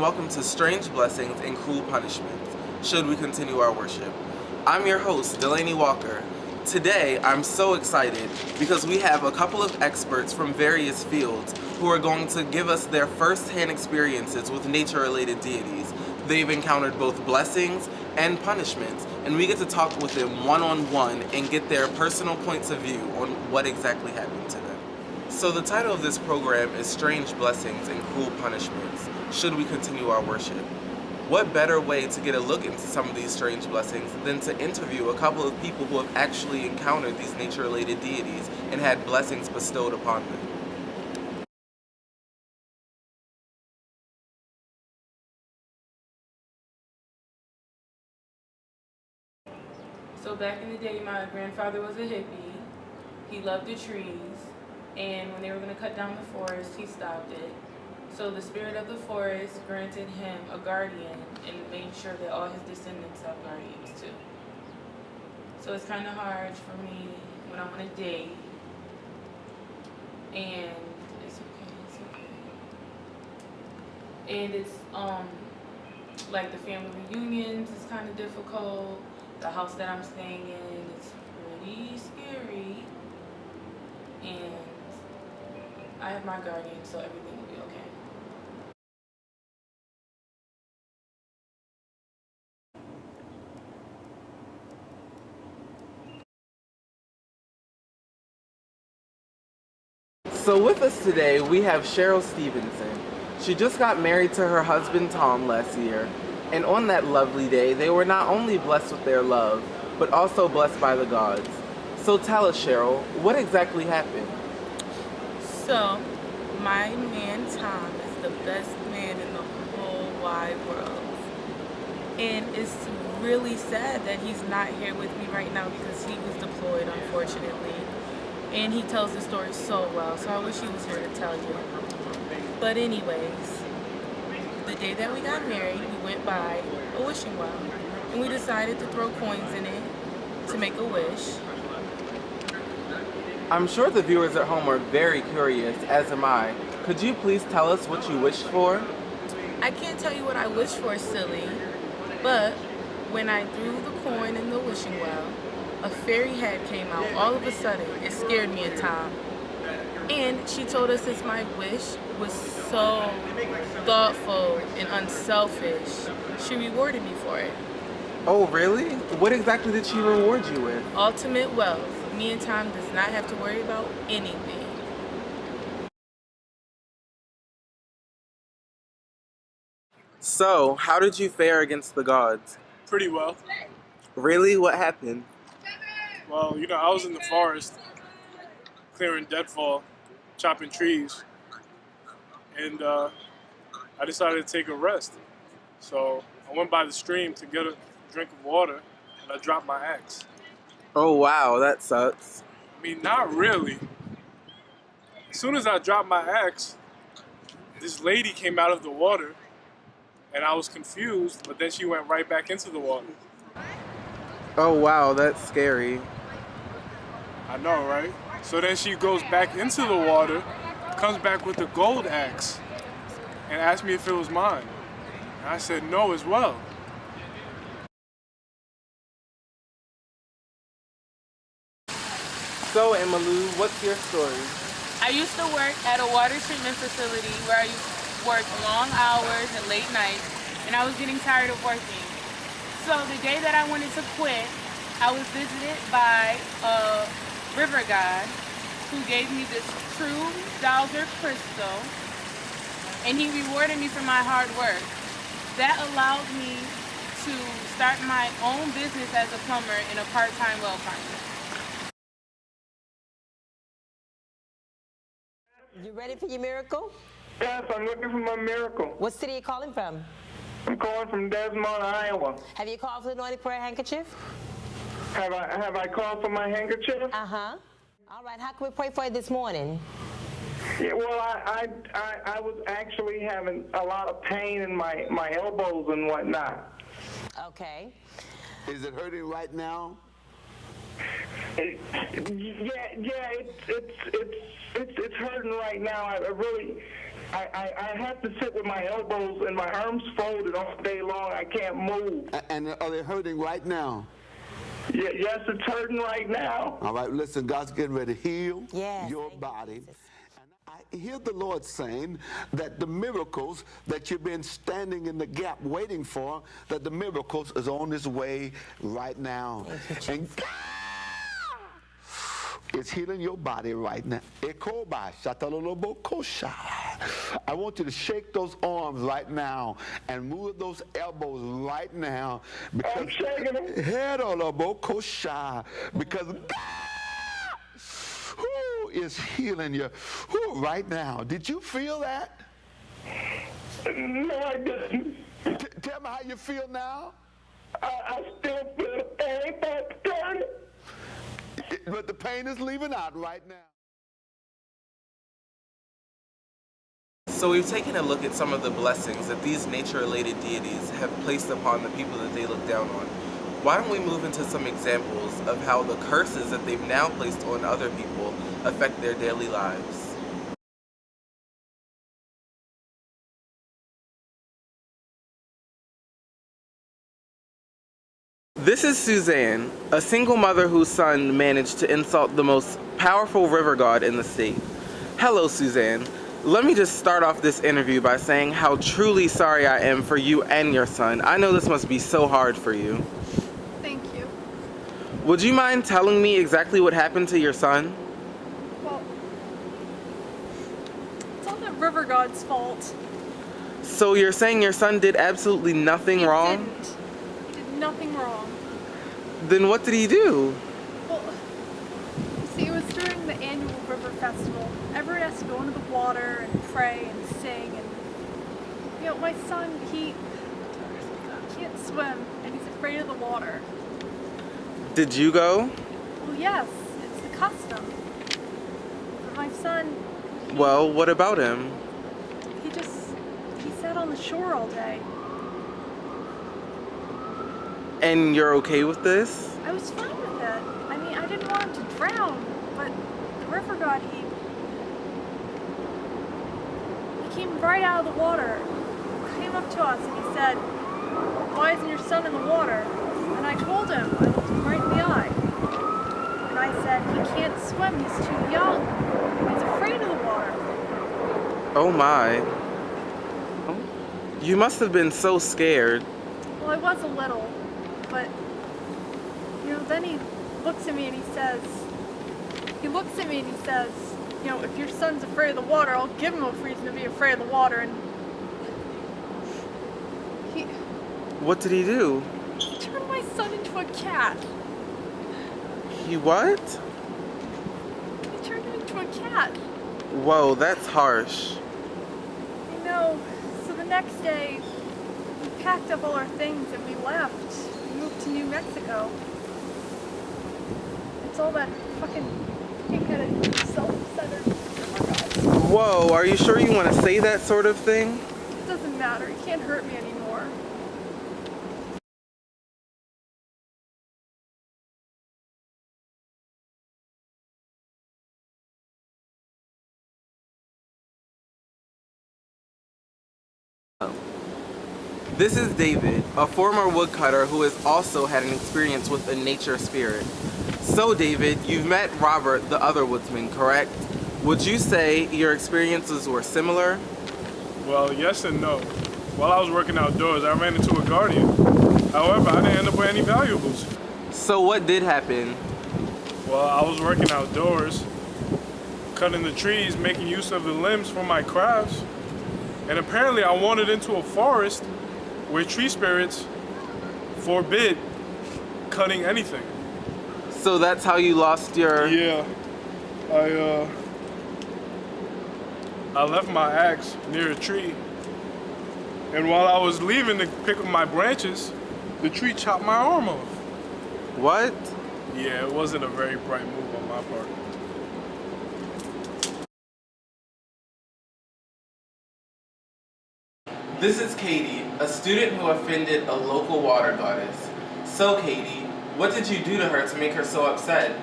and welcome to Strange Blessings and Cruel Punishments, should we continue our worship. I'm your host, Delaney Walker. Today, I'm so excited because we have a couple of experts from various fields who are going to give us their first-hand experiences with nature-related deities. They've encountered both blessings and punishments, and we get to talk with them one-on-one and get their personal points of view on what exactly happened to them. So the title of this program is Strange Blessings and Cruel Punishments, should we continue our worship. What better way to get a look into some of these strange blessings than to interview a couple of people who have actually encountered these nature-related deities and had blessings bestowed upon them. So back in the day, my grandfather was a hippie. He loved the trees, and when they were going to cut down the forest, he stopped it. So the spirit of the forest granted him a guardian and made sure that all his descendants have guardians too. So it's kind of hard for me when I'm on a date, and it's okay. And it's like the family reunions is kind of difficult. The house that I'm staying in is pretty scary, and I have my guardian, so everything will be okay. So with us today, we have Cheryl Stevenson. She just got married to her husband Tom last year, and on that lovely day, they were not only blessed with their love, but also blessed by the gods. So tell us, Cheryl, what exactly happened? So, my man Tom is the best man in the whole wide world. And it's really sad that he's not here with me right now because he was deployed, unfortunately. And he tells the story so well, so I wish he was here to tell you. But anyways, the day that we got married, we went by a wishing well. And we decided to throw coins in it to make a wish. I'm sure the viewers at home are very curious, as am I. Could you please tell us what you wished for? I can't tell you what I wished for, silly, but when I threw the coin in the wishing well, a fairy head came out all of a sudden. It scared me and Tom. And she told us since my wish was so thoughtful and unselfish, she rewarded me for it. Oh, really? What exactly did she reward you with? Ultimate wealth. Me and Tom does not have to worry about anything. So, how did you fare against the gods? Pretty well. Really? What happened? Well, I was in the forest clearing deadfall, chopping trees, and I decided to take a rest. So I went by the stream to get a drink of water, and I dropped my axe. Oh, wow, that sucks. I mean, not really. As soon as I dropped my axe, this lady came out of the water, and I was confused, but then she went right back into the water. Oh, wow, that's scary. I know, right? So then she goes back into the water, comes back with the gold axe, and asked me if it was mine. And I said no as well. So, Emmylou, what's your story? I used to work at a water treatment facility where I used to work long hours and late nights, and I was getting tired of working. So the day that I wanted to quit, I was visited by a river god who gave me this true Dowser crystal, and he rewarded me for my hard work. That allowed me to start my own business as a plumber and a part-time well finder. You ready for your miracle? Yes, I'm looking for my miracle. What city are you calling from? I'm calling from Desmond, Iowa. Have you called for the anointed prayer handkerchief? Have I called for my handkerchief? Uh-huh. All right, how can we pray for you this morning? Yeah, well, I was actually having a lot of pain in my elbows and whatnot. Okay. Is it hurting right now? It's hurting right now. I really, I have to sit with my elbows and my arms folded all day long. I can't move. And are they hurting right now? Yes, it's hurting right now. All right, listen, God's getting ready to heal Yes, your thank you, body. Jesus. I hear the Lord saying that the miracles that you've been standing in the gap waiting for, that the miracles is on its way right now. Thank you, And God is healing your body right now. I want you to shake those arms right now and move those elbows right now. Because I'm shaking them. Because God who is healing you right now. Did you feel that? No, I didn't. Tell me how you feel now. I still feel the pain, but turn. But the pain is leaving out right now. So we've taken a look at some of the blessings that these nature-related deities have placed upon the people that they look down on. Why don't we move into some examples of how the curses that they've now placed on other people affect their daily lives? This is Suzanne, a single mother whose son managed to insult the most powerful river god in the state. Hello, Suzanne. Let me just start off this interview by saying how truly sorry I am for you and your son. I know this must be so hard for you. Thank you. Would you mind telling me exactly what happened to your son? Well, it's all the river god's fault. So you're saying your son did absolutely nothing wrong? Didn't. He did nothing wrong. Then what did he do? Well, you see, it was during the annual river festival. Everyone has to go into the water and pray and sing, and you know, my son, he can't swim and he's afraid of the water. Did you go? Well, yes, it's the custom. But my son, Well, what about him? he sat on the shore all day. And you're okay with this? I was fine with it. I mean, I didn't want him to drown, but the river god, he came right out of the water, came up to us, and he said, "Why isn't your son in the water?" And I told him, I looked him right in the eye, and I said, "He can't swim, he's too young, he's afraid of the water." Oh my. You must have been so scared. Well, I was a little, but, you know, then he looks at me and he says, you know, "If your son's afraid of the water, I'll give him a reason to be afraid of the water." And he What did he do? turned my son into a cat. He what? He turned him into a cat. Whoa, that's harsh. I know. So the next day, we packed up all our things and we left. We moved to New Mexico. It's all that fucking pink-headed, self-centered river gods. Whoa, are you sure you want to say that sort of thing? It doesn't matter. He can't hurt me anymore. This is David, a former woodcutter who has also had an experience with a nature spirit. So David, you've met Robert, the other woodsman, correct? Would you say your experiences were similar? Well, yes and no. While I was working outdoors, I ran into a guardian. However, I didn't end up with any valuables. So what did happen? Well, I was working outdoors, cutting the trees, making use of the limbs for my crafts. And apparently I wandered into a forest where tree spirits forbid cutting anything. So that's how you lost your... Yeah, I left my axe near a tree, and while I was leaving to pick up my branches, the tree chopped my arm off. What? Yeah, it wasn't a very bright move on my part. This is Katie, a student who offended a local water goddess. So Katie, what did you do to her to make her so upset?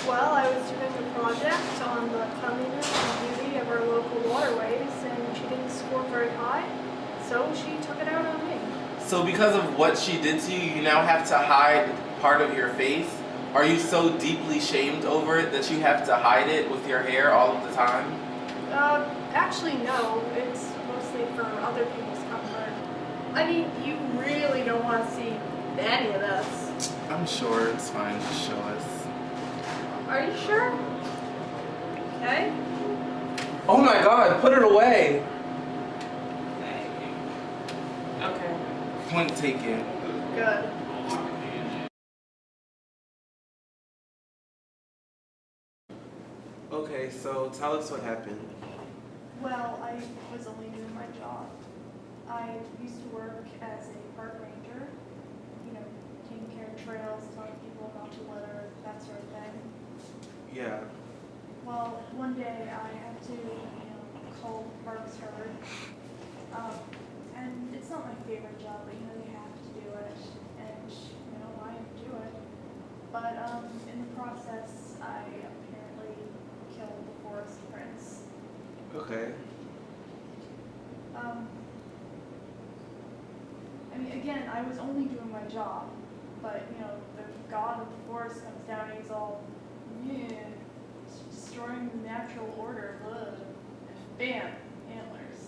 Well, I was doing a project on the cleanliness and beauty of our local waterways, and she didn't score very high, so she took it out on me. So because of what she did to you, you now have to hide part of your face? Are you so deeply shamed over it that you have to hide it with your hair all of the time? Actually, no. It's mostly for other people's comfort. I mean, you really don't want to see any of this. I'm sure it's fine. Just show us. Are you sure? Okay. Oh my God! Put it away. Okay. Point taken. Good. Okay, so tell us what happened. Well, I was only doing my job. I used to work as a park ranger, taking care of trails, telling people not to litter, that sort of thing. Yeah. Well, one day I had to, cull parks herd. And it's not my favorite job, but you have to do it, and I have to do it. But in the process, I apparently killed the forest prince. Okay. I mean, again, I was only doing my job, but the god of the forest comes down and he's all, yeah, destroying the natural order, ugh. And bam, antlers.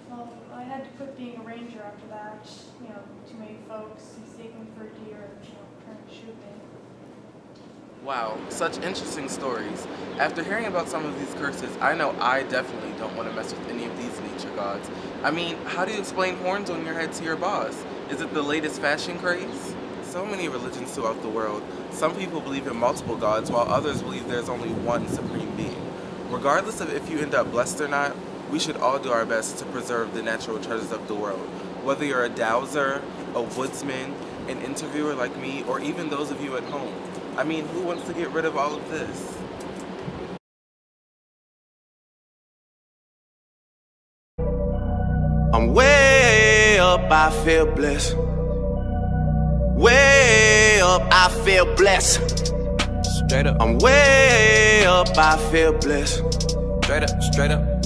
Well, I had to quit being a ranger after that. Too many folks mistake me for a deer, trying to shoot me. Wow, such interesting stories. After hearing about some of these curses, I know I definitely don't want to mess with any of these nature gods. I mean, how do you explain horns on your head to your boss? Is it the latest fashion craze? So many religions throughout the world. Some people believe in multiple gods, while others believe there's only one supreme being. Regardless of if you end up blessed or not, we should all do our best to preserve the natural treasures of the world. Whether you're a dowser, a woodsman, an interviewer like me, or even those of you at home. I mean, who wants to get rid of all of this? I'm way up, I feel blessed. Way up, I feel blessed. Straight up. I'm way up, I feel blessed. Straight up, straight up.